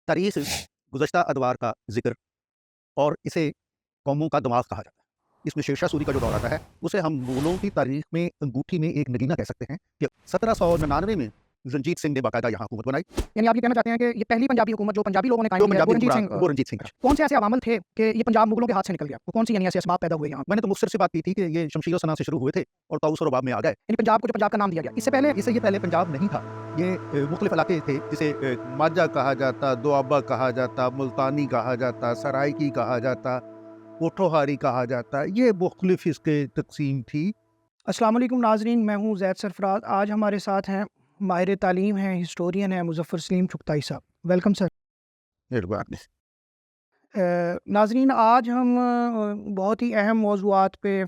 تاریخ گزشتہ ادوار کا ذکر اور اسے قوموں کا دماغ کہا جاتا ہے۔ اس میں شیر شاہ سوری کا جو دور آتا ہے اسے ہم مغلوں کی تاریخ میں انگوٹھی میں ایک نگینہ کہہ سکتے ہیں کہ 1799 میں رنجیت سنگھ نے باقاعدہ یہاں حکومت بنائی۔ یعنی آپ یہ کہنا چاہتے ہیں کہ یہ پہلی پنجابی حکومت جو پنجابی لوگوں نے قائم کی ہے وہ رنجیت سنگھ۔ کون سے ایسے عوامل تھے کہ یہ پنجاب مغلوں کے ہاتھ سے نکل گیا؟ وہ کون سی یعنی ایسے اسباب پیدا ہوئے یہاں؟ میں نے تو مختصر سے بات کی تھی کہ یہ شمشیر و سنا سے شروع ہوئے تھے اور طاؤس و رباب میں آ گئے۔ یعنی پنجاب کو جو پنجاب کا نام دیا گیا، اس سے پہلے پنجاب نہیں تھا، یہ مختلف علاقے تھے جسے ماجہ کہا جاتا، دوآبہ کہا جاتا، ملتانی کہا جاتا، سرائکی کہا جاتا، کوٹھوہاری کہا جاتا، یہ مختلف اس کے تقسیم تھی۔ السلام علیکم ناظرین، میں ہوں زید سرفراز۔ آج ہمارے ساتھ ہیں ماہر تعلیم ہیں، ہسٹورین ہیں مظفر سلیم چغتائی صاحب۔ Welcome sir. ناظرین، آج ہم بہت ہی اہم موضوعات پہ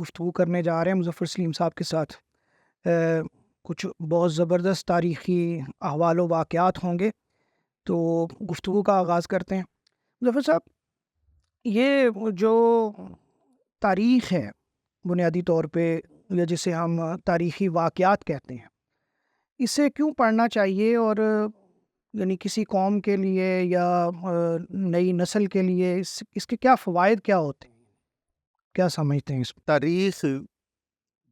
گفتگو کرنے جا رہے ہیں مظفر سلیم صاحب کے ساتھ۔ کچھ بہت زبردست تاریخی احوال و واقعات ہوں گے، تو گفتگو کا آغاز کرتے ہیں۔ مظفر صاحب، یہ جو تاریخ ہے بنیادی طور پہ، یا جسے ہم تاریخی واقعات کہتے ہیں، اسے کیوں پڑھنا چاہیے؟ اور یعنی کسی قوم کے لیے یا نئی نسل کے لیے اس کے کیا فوائد کیا ہوتے ہیں؟ کیا سمجھتے ہیں اس میں؟ تاریخ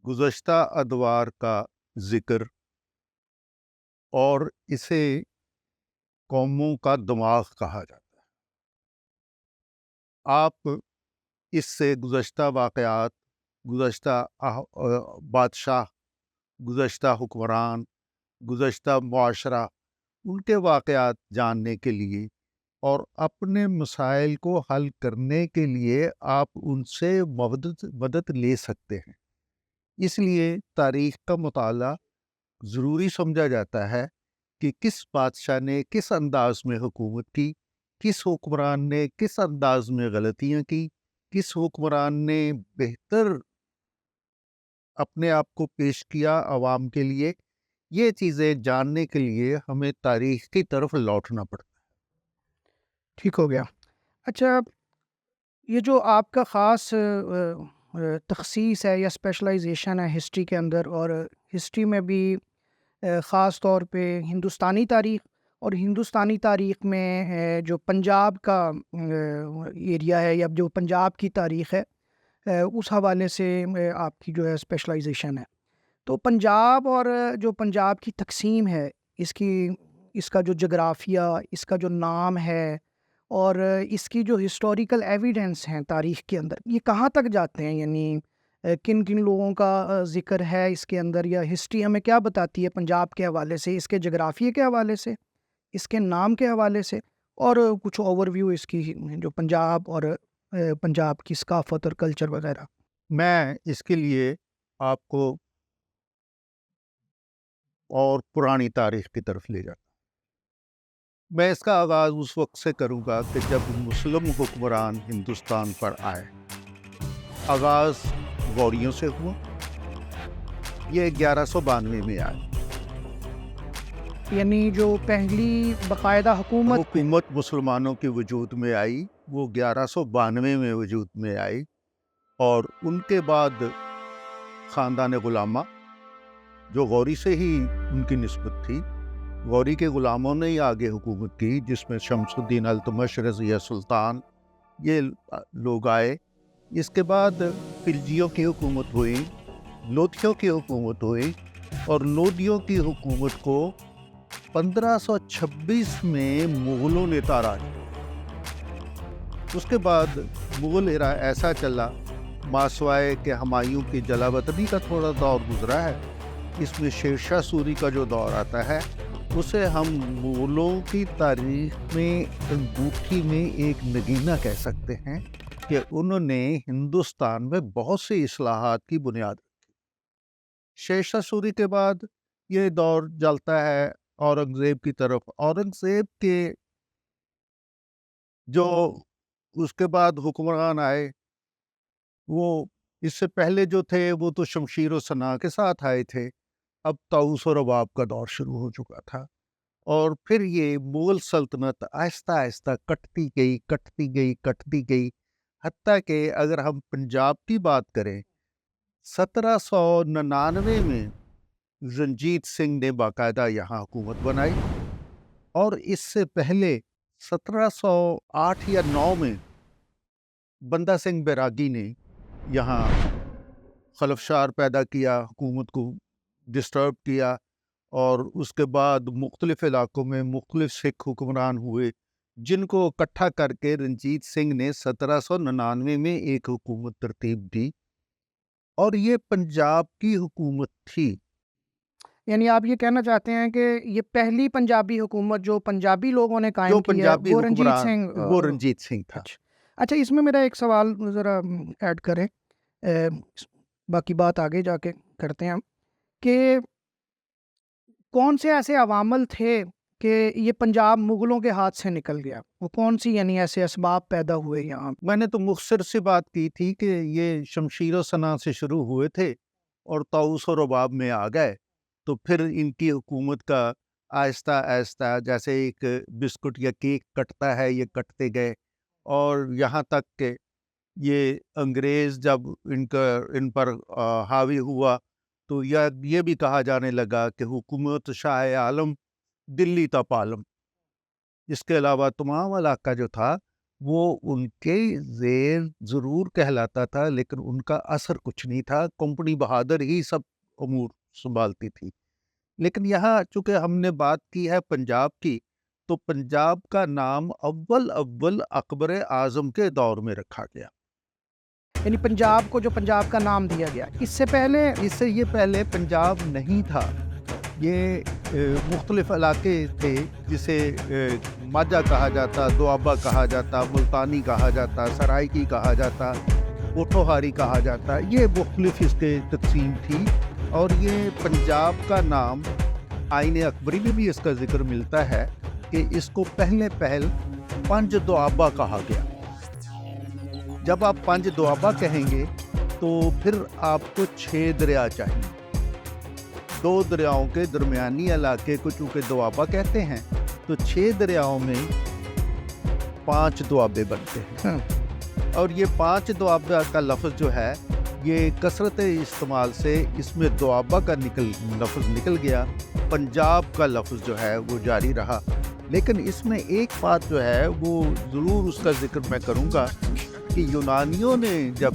گزشتہ ادوار کا ذکر اور اسے قوموں کا دماغ کہا جاتا ہے۔ آپ اس سے گزشتہ واقعات، گزشتہ بادشاہ، گزشتہ حکمران، گزشتہ معاشرہ، ان کے واقعات جاننے کے لیے اور اپنے مسائل کو حل کرنے کے لیے آپ ان سے مدد لے سکتے ہیں۔ اس لیے تاریخ کا مطالعہ ضروری سمجھا جاتا ہے کہ کس بادشاہ نے کس انداز میں حکومت کی، کس حکمران نے کس انداز میں غلطیاں کی، کس حکمران نے بہتر اپنے آپ کو پیش کیا عوام کے لیے۔ یہ چیزیں جاننے کے لیے ہمیں تاریخ کی طرف لوٹنا پڑتا ہے۔ ٹھیک ہو گیا۔ اچھا، یہ جو آپ کا خاص تخصیص ہے یا اسپیشلائزیشن ہے ہسٹری کے اندر، اور ہسٹری میں بھی خاص طور پہ ہندوستانی تاریخ، اور ہندوستانی تاریخ میں جو پنجاب کا ایریا ہے یا جو پنجاب کی تاریخ ہے، اس حوالے سے آپ کی جو ہے اسپیشلائزیشن ہے، تو پنجاب اور جو پنجاب کی تقسیم ہے، اس کا جو جغرافیہ، اس کا جو نام ہے، اور اس کی جو ہسٹوریکل ایویڈنس ہیں تاریخ کے اندر، یہ کہاں تک جاتے ہیں؟ یعنی کن کن لوگوں کا ذکر ہے اس کے اندر، یا ہسٹری ہمیں کیا بتاتی ہے پنجاب کے حوالے سے، اس کے جغرافیے کے حوالے سے، اس کے نام کے حوالے سے، اور کچھ اوور ویو اس کی جو پنجاب اور پنجاب کی ثقافت اور کلچر وغیرہ۔ میں اس کے لیے آپ کو اور پرانی تاریخ کی طرف لے جاتا ہوں۔ میں اس کا آغاز اس وقت سے کروں گا کہ جب مسلم حکمران ہندوستان پر آئے۔ آغاز غوریوں سے ہوا، یہ 1192 میں آئے۔ یعنی جو پہلی باقاعدہ حکومت مسلمانوں کے وجود میں آئی، وہ 1192 میں وجود میں آئی، اور ان کے بعد خاندان غلامہ، جو غوری سے ہی ان کی نسبت تھی، غوری کے غلاموں نے ہی آگے حکومت کی، جس میں شمس الدین التمش، رضیہ سلطان، یہ لوگ آئے۔ اس کے بعد خلجیوں کی حکومت ہوئی، لودھیوں کی حکومت ہوئی، اور لودھیوں کی حکومت کو 1526 میں مغلوں نے تارا۔ اس کے بعد مغل ایرا ایسا چلا، ماسوائے کہ ہمایوں کی جلا وطنی کا تھوڑا دور گزرا ہے، اس میں شیر شاہ سوری کا جو دور آتا ہے، اسے ہم مغلوں کی تاریخ میں انگوٹھی میں ایک نگینہ کہہ سکتے ہیں کہ انہوں نے ہندوستان میں بہت سی اصلاحات کی بنیاد رکھی۔ شیر شاہ سوری کے بعد یہ دور چلتا ہے اورنگزیب کی طرف۔ اورنگزیب کے جو اس کے بعد حکمران آئے، وہ اس سے پہلے جو تھے وہ تو شمشیر و سنا کے ساتھ آئے تھے، اب طاؤس و رباب کا دور شروع ہو چکا تھا، اور پھر یہ مغل سلطنت آہستہ آہستہ کٹتی گئی، حتیٰ کہ اگر ہم پنجاب کی بات کریں، 1799 میں رنجیت سنگھ نے باقاعدہ یہاں حکومت بنائی، اور اس سے پہلے 1708 یا 9 میں بندہ سنگھ بیراگی نے یہاں خلفشار پیدا کیا، حکومت کو ڈسٹرب کیا، اور اس کے بعد مختلف علاقوں میں مختلف سکھ حکمران ہوئے، جن کو اکٹھا کر کے رنجیت سنگھ نے 1799 میں ایک حکومت ترتیب دی، اور یہ پنجاب کی حکومت تھی۔ یعنی آپ یہ کہنا چاہتے ہیں کہ یہ پہلی پنجابی حکومت جو پنجابی لوگوں نے جو قائم کی ہے پنجابی وہ رنجیت حکمران سنگھ وہ رنجیت سنگھ تھا۔ اچھا، اس میں میرا ایک سوال ذرا ایڈ کریں، باقی بات آگے جا کے کرتے ہیں ہم، کہ کون سے ایسے عوامل تھے کہ یہ پنجاب مغلوں کے ہاتھ سے نکل گیا؟ وہ کون سی یعنی ایسے اسباب پیدا ہوئے یہاں؟ میں نے تو مختصر سی بات کی تھی کہ یہ شمشیر و سنا سے شروع ہوئے تھے اور طاؤس و رباب میں آ گئے، تو پھر ان کی حکومت کا آہستہ آہستہ جیسے ایک بسکٹ یا کیک کٹتا ہے، یہ کٹتے گئے، اور یہاں تک کہ یہ انگریز جب ان پر حاوی ہوا تو یہ بھی کہا جانے لگا کہ حکومت شاہ عالم دلی تا پالم۔ اس کے علاوہ تمام علاقہ جو تھا وہ ان کے زیر ضرور کہلاتا تھا، لیکن ان کا اثر کچھ نہیں تھا، کمپنی بہادر ہی سب امور سنبھالتی تھی۔ لیکن یہاں چونکہ ہم نے بات کی ہے پنجاب کی، تو پنجاب کا نام اول اکبر اعظم کے دور میں رکھا گیا۔ یعنی پنجاب کو جو پنجاب کا نام دیا گیا، اس سے یہ پہلے پنجاب نہیں تھا، یہ مختلف علاقے تھے، جسے ماجھا کہا جاتا، دوآبہ کہا جاتا، ملتانی کہا جاتا، سرائکی کہا جاتا، پوٹھوہاری کہا جاتا، یہ مختلف اس کے تقسیم تھی۔ اور یہ پنجاب کا نام آئین اکبری میں بھی اس کا ذکر ملتا ہے کہ اس کو پہل پنج دوآبہ کہا گیا۔ جب آپ پنج دوآبہ کہیں گے تو پھر آپ کو 6 دریا چاہیے، 2 دریاؤں کے درمیانی علاقے کو چونکہ دوآبہ کہتے ہیں، تو 6 دریاؤں میں 5 دوآبے بنتے ہیں۔ اور یہ 5 دوآبہ کا لفظ جو ہے یہ کثرت استعمال سے اس میں دوآبہ کا لفظ نکل گیا، پنجاب کا لفظ جو ہے وہ جاری رہا۔ لیکن اس میں ایک بات جو ہے وہ ضرور اس کا ذکر میں کروں گا کہ یونانیوں نے جب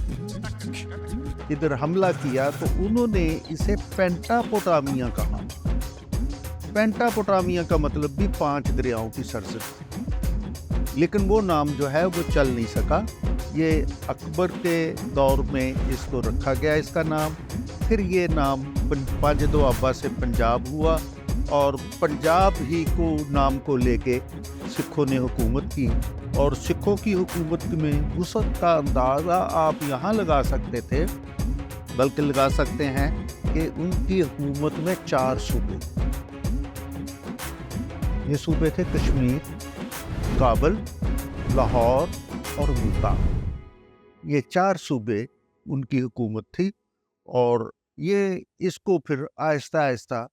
ادھر حملہ کیا تو انہوں نے اسے پینٹاپوٹامیا کہا۔ پینٹاپوٹامیا کا مطلب بھی 5 دریاؤں کی سرزمین، لیکن وہ نام جو ہے وہ چل نہیں سکا۔ یہ اکبر کے دور میں اس کو رکھا گیا اس کا نام، پھر یہ نام 5 دوآبہ سے پنجاب ہوا، اور پنجاب ہی کو نام کو لے کے سکھوں نے حکومت کی۔ اور سکھوں کی حکومت میں وسعت کا اندازہ آپ یہاں لگا سکتے تھے، بلکہ لگا سکتے ہیں کہ ان کی حکومت میں 4 صوبے، یہ صوبے تھے کشمیر، کابل، لاہور اور ملتان۔ یہ 4 صوبے ان کی حکومت تھی، اور یہ اس کو پھر آہستہ آہستہ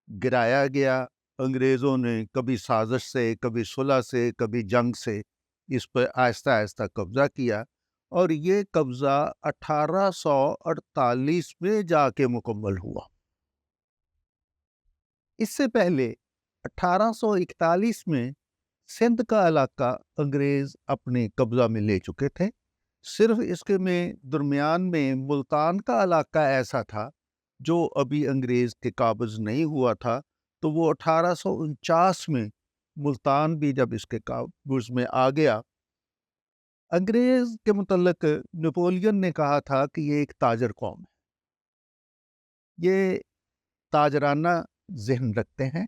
گرایا گیا۔ انگریزوں نے کبھی سازش سے، کبھی صلح سے، کبھی جنگ سے اس پہ آہستہ آہستہ قبضہ کیا، اور یہ قبضہ 1848 میں جا کے مکمل ہوا۔ اس سے پہلے 1841 میں سندھ کا علاقہ انگریز اپنے قبضہ میں لے چکے تھے۔ صرف اس کے میں درمیان میں ملتان کا علاقہ ایسا تھا جو ابھی انگریز کے قابض نہیں ہوا تھا، تو وہ 1849 میں ملتان بھی جب اس کے قابض میں آ گیا۔ انگریز کے متعلق نپولین نے کہا تھا کہ یہ ایک تاجر قوم ہے، یہ تاجرانہ ذہن رکھتے ہیں۔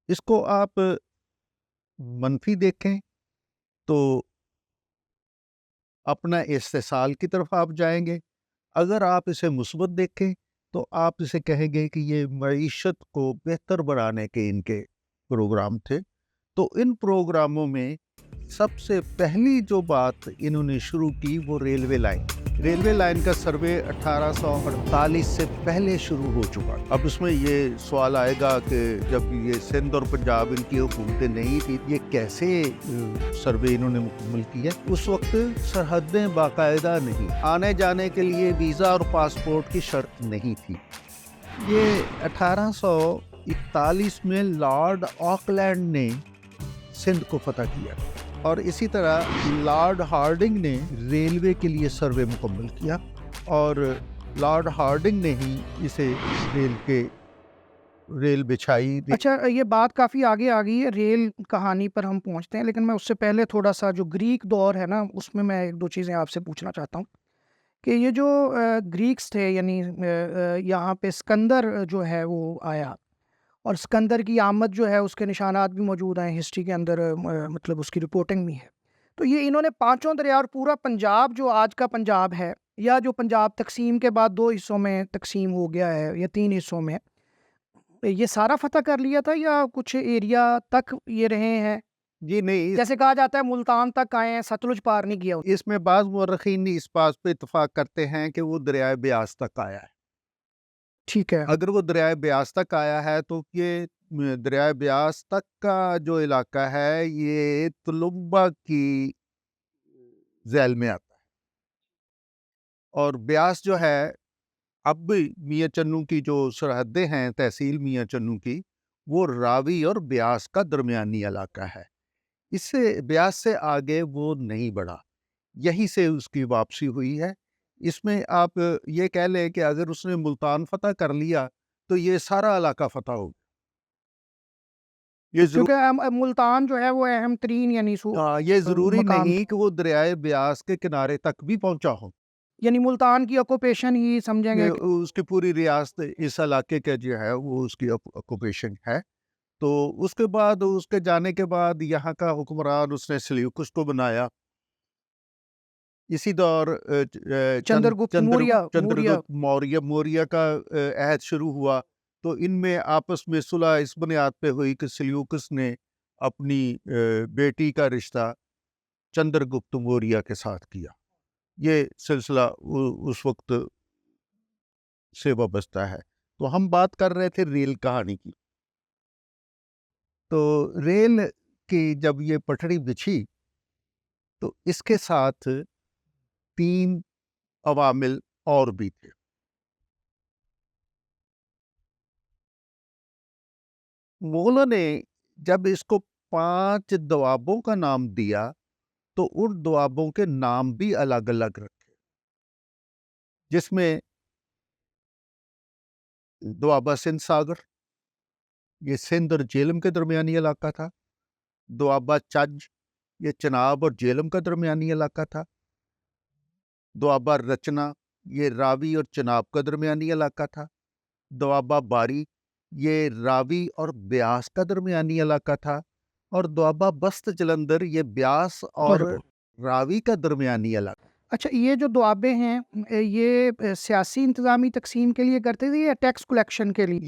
اس کو آپ منفی دیکھیں تو اپنا استحصال کی طرف آپ جائیں گے، اگر آپ اسے مثبت دیکھیں تو آپ اسے کہیں گے کہ یہ معیشت کو بہتر بنانے کے ان کے پروگرام تھے۔ تو ان پروگراموں میں سب سے پہلی جو بات انہوں نے شروع کی وہ ریلوے لائن کا سروے 1848 سے پہلے شروع ہو چکا۔ اب اس میں یہ سوال آئے گا کہ جب یہ سندھ اور پنجاب ان کی حکومتیں نہیں تھی، یہ کیسے سروے انہوں نے مکمل کیا؟ اس وقت سرحدیں باقاعدہ نہیں، آنے جانے کے لیے ویزا اور پاسپورٹ کی شرط نہیں تھی۔ یہ 1841 میں لارڈ آکلینڈ نے سندھ کو فتح کیا، اور اسی طرح لارڈ ہارڈنگ نے ریلوے کے لیے سروے مکمل کیا، اور لارڈ ہارڈنگ نے ہی اسے ریل بچھائی۔ اچھا، یہ بات کافی آگے آ گئی ہے، ریل کہانی پر ہم پہنچتے ہیں، لیکن میں اس سے پہلے تھوڑا سا جو گریک دور ہے نا، اس میں ایک دو چیزیں آپ سے پوچھنا چاہتا ہوں کہ یہ جو گریکس تھے، یعنی یہاں پہ اسکندر جو ہے وہ آیا، اور اسکندر کی آمد جو ہے اس کے نشانات بھی موجود ہیں ہسٹری کے اندر، مطلب اس کی رپورٹنگ بھی ہے۔ تو یہ انہوں نے پانچوں دریا اور پورا پنجاب جو آج کا پنجاب ہے، یا جو پنجاب تقسیم کے بعد دو حصوں میں تقسیم ہو گیا ہے یا تین حصوں میں، یہ سارا فتح کر لیا تھا یا کچھ ایریا تک یہ رہے ہیں؟ جی نہیں، جیسے کہا جاتا ہے ملتان تک آئے ہیں، ستلج پار نہیں کیا۔ اس میں بعض مورخین اس بات پہ اتفاق کرتے ہیں کہ وہ دریائے بیاس تک آیا ہے۔ ٹھیک ہے، اگر وہ دریائے بیاس تک آیا ہے تو یہ دریائے بیاس تک کا جو علاقہ ہے یہ تلمبا کی ذیل میں آتا ہے، اور بیاس جو ہے اب بھی میاں چنو کی جو سرحدیں ہیں تحصیل میاں چنو کی، وہ راوی اور بیاس کا درمیانی علاقہ ہے۔ اس سے بیاس سے آگے وہ نہیں بڑھا، یہیں سے اس کی واپسی ہوئی ہے۔ اس میں آپ یہ کہہ لیں کہ اگر اس نے ملتان فتح کر لیا تو یہ سارا علاقہ فتح ہو گیا۔ یہ ضرور کیونکہ ملتان جو ہے وہ اہم ترین یعنی یہ ضروری مقام، نہیں کہ وہ دریائے بیاس کے کنارے تک بھی پہنچا ہو، یعنی ملتان کی آکوپیشن ہی سمجھیں گے۔ اس کی پوری ریاست اس علاقے کے جو ہے وہ اس کی آکوپیشن ہے۔ تو اس کے بعد، اس کے جانے کے بعد یہاں کا حکمران اس نے سلیوکس کو بنایا۔ اسی دور چندرگپت موریہ موریہ کا عہد شروع ہوا، تو ان میں آپس میں صلح اس بنیاد پہ ہوئی کہ سلیوکس نے اپنی بیٹی کا رشتہ چندرگپت موریہ کے ساتھ کیا۔ یہ سلسلہ اس وقت سے وابستہ ہے۔ تو ہم بات کر رہے تھے ریل کہانی کی۔ تو ریل کی جب یہ پٹڑی بچھی تو اس کے ساتھ تین عوامل اور بھی تھے۔ مغلوں نے جب اس کو 5 دوابوں کا نام دیا تو ان دوابوں کے نام بھی الگ الگ رکھے، جس میں دوابہ سندھ ساگر، یہ سندھ اور جیلم کے درمیانی علاقہ تھا۔ دوابہ چج، یہ چناب اور جیلم کا درمیانی علاقہ تھا۔ دوابہ رچنا، یہ راوی اور چناب کا درمیانی علاقہ تھا۔ دوابہ باری، یہ راوی اور بیاس کا درمیانی علاقہ تھا۔ اور دوابہ بست جلندر، یہ بیاس اور راوی کا درمیانی علاقہ۔ اچھا، یہ جو دوابے ہیں یہ سیاسی انتظامی تقسیم کے لیے کرتے تھے یا ٹیکس کلیکشن کے لیے؟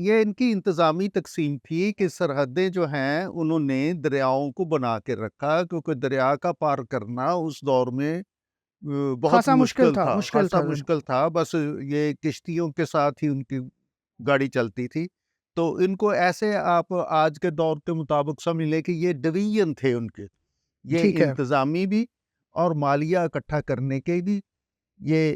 یہ ان کی انتظامی تقسیم تھی کہ سرحدیں جو ہیں انہوں نے دریاؤں کو بنا کے رکھا، کیونکہ دریا کا پار کرنا اس دور میں بہت مشکل تھا۔ بس یہ کشتیوں کے ساتھ ہی ان کی گاڑی چلتی تھی۔ تو ان کو ایسے آپ آج کے دور کے مطابق سمجھ لیں کہ یہ ڈویژن تھے ان کے، یہ انتظامی بھی اور مالیہ اکٹھا کرنے کے بھی یہ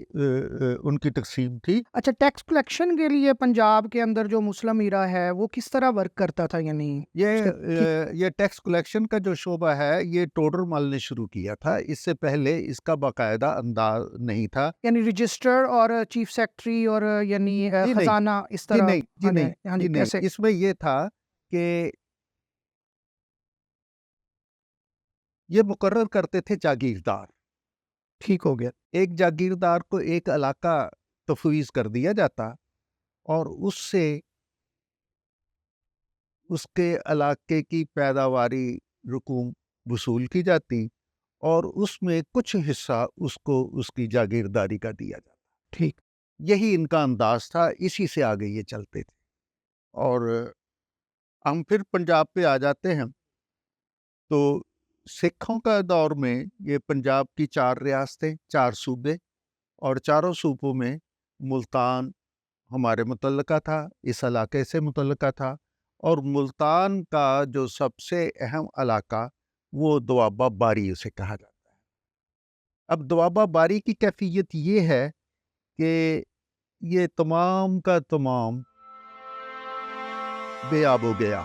ان کی تقسیم تھی۔ اچھا، ٹیکس کلیکشن کے لیے پنجاب کے اندر جو مسلم ایرا ہے وہ کس طرح ورک کرتا تھا؟ یعنی یہ ٹیکس کلیکشن کا جو شعبہ ہے یہ ٹوڈر مل نے شروع کیا تھا، اس سے پہلے اس کا باقاعدہ انداز نہیں تھا، یعنی رجسٹر اور چیف سیکٹری اور یعنی خزانہ اس طرح؟ نہیں، اس میں یہ تھا کہ یہ مقرر کرتے تھے جاگیردار۔ ٹھیک ہو گیا، ایک جاگیردار کو ایک علاقہ تفویض کر دیا جاتا اور اس سے اس کے علاقے کی پیداواری رقوم وصول کی جاتی اور اس میں کچھ حصہ اس کو اس کی جاگیرداری کا دیا جاتا۔ ٹھیک، یہی ان کا انداز تھا، اسی سے آگے یہ چلتے تھے۔ اور ہم پھر پنجاب پہ آ جاتے ہیں تو سکھوں کا دور میں یہ پنجاب کی 4 ریاستیں، 4 صوبے، اور چاروں صوبوں میں ملتان ہمارے متعلقہ تھا، اس علاقے سے متعلقہ تھا، اور ملتان کا جو سب سے اہم علاقہ وہ دوابہ باری اسے کہا جاتا ہے۔ اب دوابہ باری کی کیفیت یہ ہے کہ یہ تمام کا تمام بے آب ہو گیا،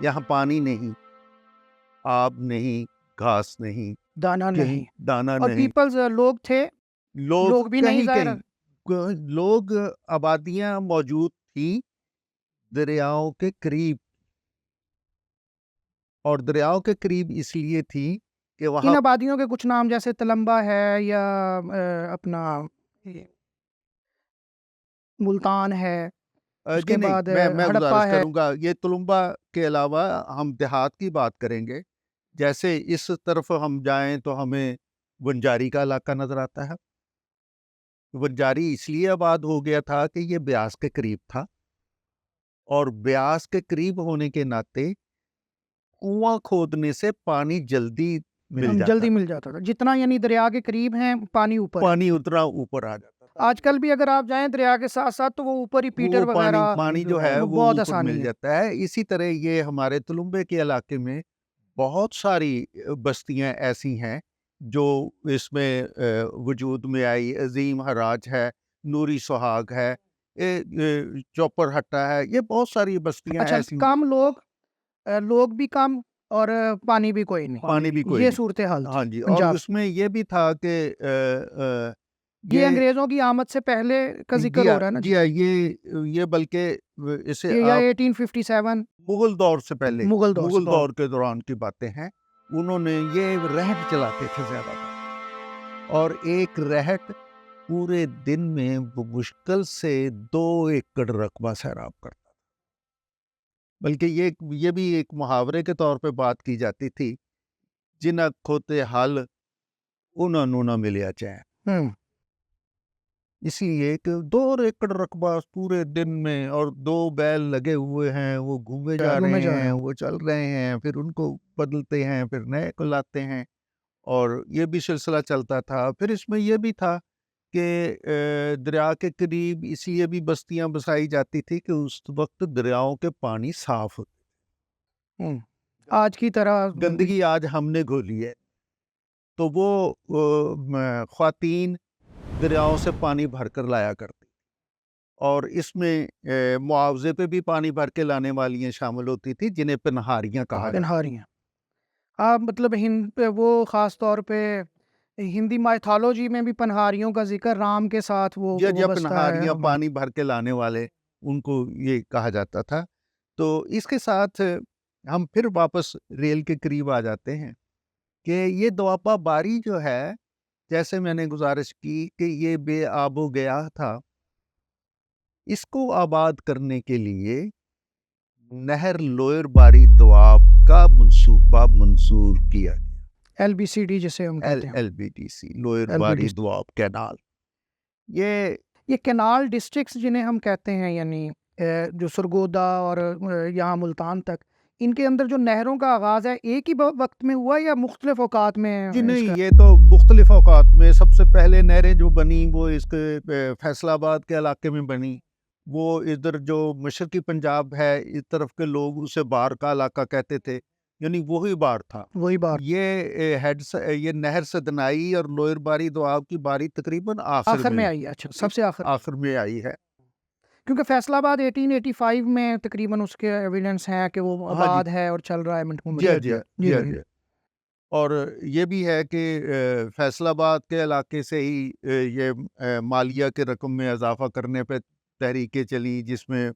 یہاں پانی نہیں، آب نہیں، گھاس نہیں، دانا کہیں نہیں، دانا اور نہیں، پیپلز لوگ تھے، لوگ لوگ بھی نہیں کہیں ظاہر کہیں لوگ، آبادیاں موجود تھیں دریاؤں کے قریب، اور دریاؤں کے قریب اس لیے تھی کہ ان وہاں آبادیوں کے کچھ نام جیسے تلمبا ہے یا اپنا ملتان ہے، اس جی کے نہیں، بعد میں ہڑپا گزارش ہے. کروں گا، یہ تلمبا کے علاوہ ہم دیہات کی بات کریں گے. جیسے اس طرف ہم جائیں تو ہمیں ونجاری کا علاقہ نظر آتا ہے. ونجاری اس لیے آباد ہو گیا تھا کہ یہ بیاس کے قریب تھا، اور بیاس کے قریب ہونے کے ناطے کنواں کھودنے سے پانی جلدی مل جاتا جلدی مل جاتا تھا، جتنا یعنی دریا کے قریب ہیں پانی اوپر ہے. پانی اتنا اوپر آ جاتا تھا. آج کل بھی اگر آپ جائیں دریا کے ساتھ ساتھ تو وہ اوپر ہی پیٹر وہ وغیرہ پانی جو ہے وہ وہ بہت اوپر آسانی مل ہے. جاتا ہے. اسی طرح یہ ہمارے تلمبے کے علاقے میں بہت ساری بستیاں ایسی ہیں جو اس میں وجود میں آئی. عظیم حراج ہے، نوری سہاگ ہے، چوپر ہٹا ہے، یہ بہت ساری بستیاں اچھا، ایسی. کم لوگ بھی کم اور پانی بھی کوئی نہیں، پانی بھی کوئی یہ نہیں. صورتحال تھی ہاں جی، اور پنجاب. اس میں یہ بھی تھا کہ یہ انگریزوں کی آمد سے پہلے کا ذکر ہو رہا ہے نا جی یہ بلکہ اسے یا آپ 1857 مغل دور سے پہلے، مغل دور کے دوران کی باتیں ہیں. انہوں نے یہ رہٹ چلاتے تھے زیادہ تر، اور ایک رہٹ پورے دن میں مشکل سے 2 ایکڑ رقبہ سیراب کرتا تھا. بلکہ یہ بھی ایک محاورے کے طور پہ بات کی جاتی تھی، جنہ کھوتے حل انہوں نہ ملیا چین. اس لیے کہ 2 ایکڑ رقبہ پورے دن میں، اور 2 بیل لگے ہوئے ہیں، وہ گھومے جا رہے ہیں، وہ چل رہے ہیں، پھر ان کو بدلتے ہیں، پھر نئے کو لاتے ہیں، اور یہ بھی سلسلہ چلتا تھا. پھر اس میں یہ بھی تھا کہ دریا کے قریب اس لیے بھی بستیاں بسائی جاتی تھی کہ اس وقت دریاؤں کے پانی صاف ہوتے. آج کی طرح گندگی آج ہم نے گھولی ہے، تو وہ خواتین دریاؤں سے پانی بھر کر لایا کرتی، اور اس میں معاوضے پہ بھی پانی بھر کے لانے والیاں شامل ہوتی تھی، جنہیں پنہاریاں کہا جاتا. پنہاریاں. آپ مطلب وہ خاص طور پہ ہندی مائتھالوجی میں بھی پنہاریوں کا ذکر رام کے ساتھ وہ بستا ہے. پنہاریاں پانی بھر کے لانے والے، ان کو یہ کہا جاتا تھا. تو اس کے ساتھ ہم پھر واپس ریل کے قریب آ جاتے ہیں کہ یہ دوابہ باری جو ہے، جیسے میں نے گزارش کی کہ یہ بے آب و گیا تھا، اس کو آباد کرنے کے لیے نہر لوئر باری دواب کا منصوبہ منظور کیا گیا. LBCD جسے ہم کہتے ہیں، LBDC، لوئر باری دواب کینال. یہ کینال ڈسٹرکٹس جنہیں ہم کہتے ہیں، یعنی جو سرگودا اور یہاں ملتان تک، ان کے اندر جو نہروں کا آغاز ہے ایک ہی وقت میں ہوا یا مختلف اوقات میں؟ جی نہیں، یہ تو مختلف اوقات میں. سب سے پہلے نہریں جو بنی وہ اس کے فیصل آباد کے علاقے میں بنی. وہ ادھر جو مشرقی پنجاب ہے اس طرف کے لوگ اسے بار کا علاقہ کہتے تھے، یعنی وہی بار تھا. وہی بار. یہ نہر سدنائی اور لوئر باری دواب کی باری تقریباً آخر میں آئی. اچھا، سب سے آخر میں آئی ہے، کیونکہ فیصل آباد 1885 میں تقریباً اس کے ایویڈنس ہیں کہ وہ آباد ہے اور چل رہا ہے. جی. اور یہ بھی ہے کہ فیصل آباد کے علاقے سے ہی یہ مالیہ کے رقم میں اضافہ کرنے پہ تحریکیں چلی، جس میں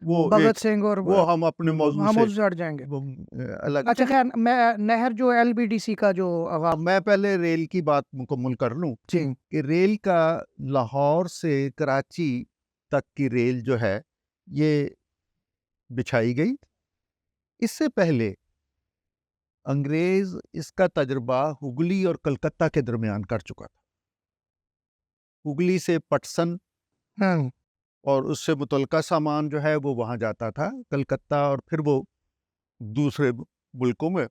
وہ بھگت سنگھ، اور وہ ہم اپنے موضوع سے ہٹ جائیں گے. الگ. اچھا خیر، نہر جو LBDC کا جو آغاز، میں پہلے ریل کی بات مکمل کر لوں کہ ریل کا لاہور سے کراچی تک کی ریل جو ہے یہ بچھائی گئی. اس سے پہلے انگریز اس کا تجربہ ہگلی اور کلکتہ کے درمیان کر چکا تھا. ہگلی سے پٹسن اور اس سے متعلقہ سامان جو ہے وہ وہاں جاتا تھا کلکتہ، اور پھر وہ دوسرے ملکوں میں.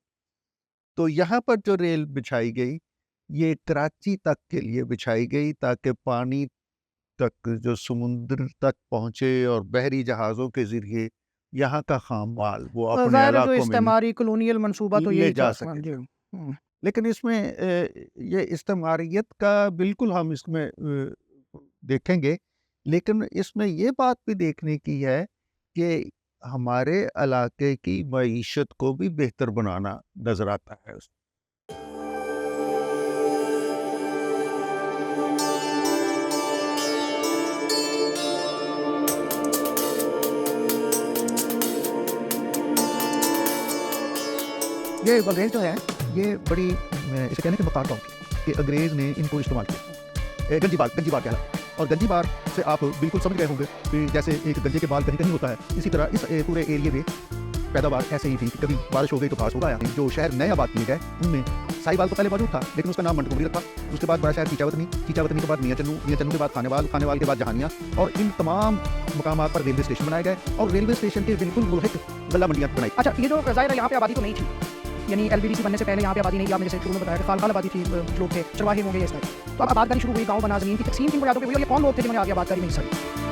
تو یہاں پر جو ریل بچھائی گئی یہ کراچی تک کے لیے بچھائی گئی، تاکہ پانی تک جو سمندر تک پہنچے اور بحری جہازوں کے ذریعے یہاں کا خام مال وہ اپنے علاقوں میں استعماری کلونیل منصوبہ تو لے جا سکے. لیکن اس میں یہ استعماریت کا بالکل ہم اس میں دیکھیں گے، لیکن اس میں یہ بات بھی دیکھنے کی ہے کہ ہمارے علاقے کی معیشت کو بھی بہتر بنانا نظر آتا ہے اس یہ انگریز جو ہے یہ بڑی اسے کہنے کے مقاطع کہ انگریز نے ان کو استعمال کیا گنجی بار کہنا اور گنجی بار سے آپ بالکل سمجھ گئے ہوں گے کہ جیسے ایک گنجے کے بال کہیں کہیں ہوتا ہے اسی طرح اس پورے ایریے میں پیداوار ایسے ہی تھی کہ کبھی بارش ہو گئی تو گھاس ہوگا یعنی جو شہر نئے آباد کیے گئے ان میں سائی بال تو پہلے موجود تھا لیکن اس کا نام منٹگوری رکھا اس کے بعد بڑا شہر چیچاوتنی کے بعد میاں چنو کے بعد خانے وال کے بعد جہانیاں اور ان تمام مقامات پر ریلوے اسٹیشن بنائے گئے اور ریلوے اسٹیشن کے بالکل ملحق غلہ منڈیاں بنائی. اچھا یہ جو ظاہر ہے یہاں پہ آبادی تو نہیں تھی, یعنی ایل بی ڈی سی بننے سے پہلے یہاں پہ آبادی نہیں تھی, آپ نے جیسے شروع میں بتایا کہ خال آبادی تھی, لوگ تھے, چرواہے ہوں گے, اس طرح. تو اب آباد کاری شروع ہوئی, گاؤں بنا, زمین کی تقسیم کی بنیادوں پہ ہوئی, اور یہ کون لوگ تھے جنہوں نے آگے آباد کاری میں حصہ لیا؟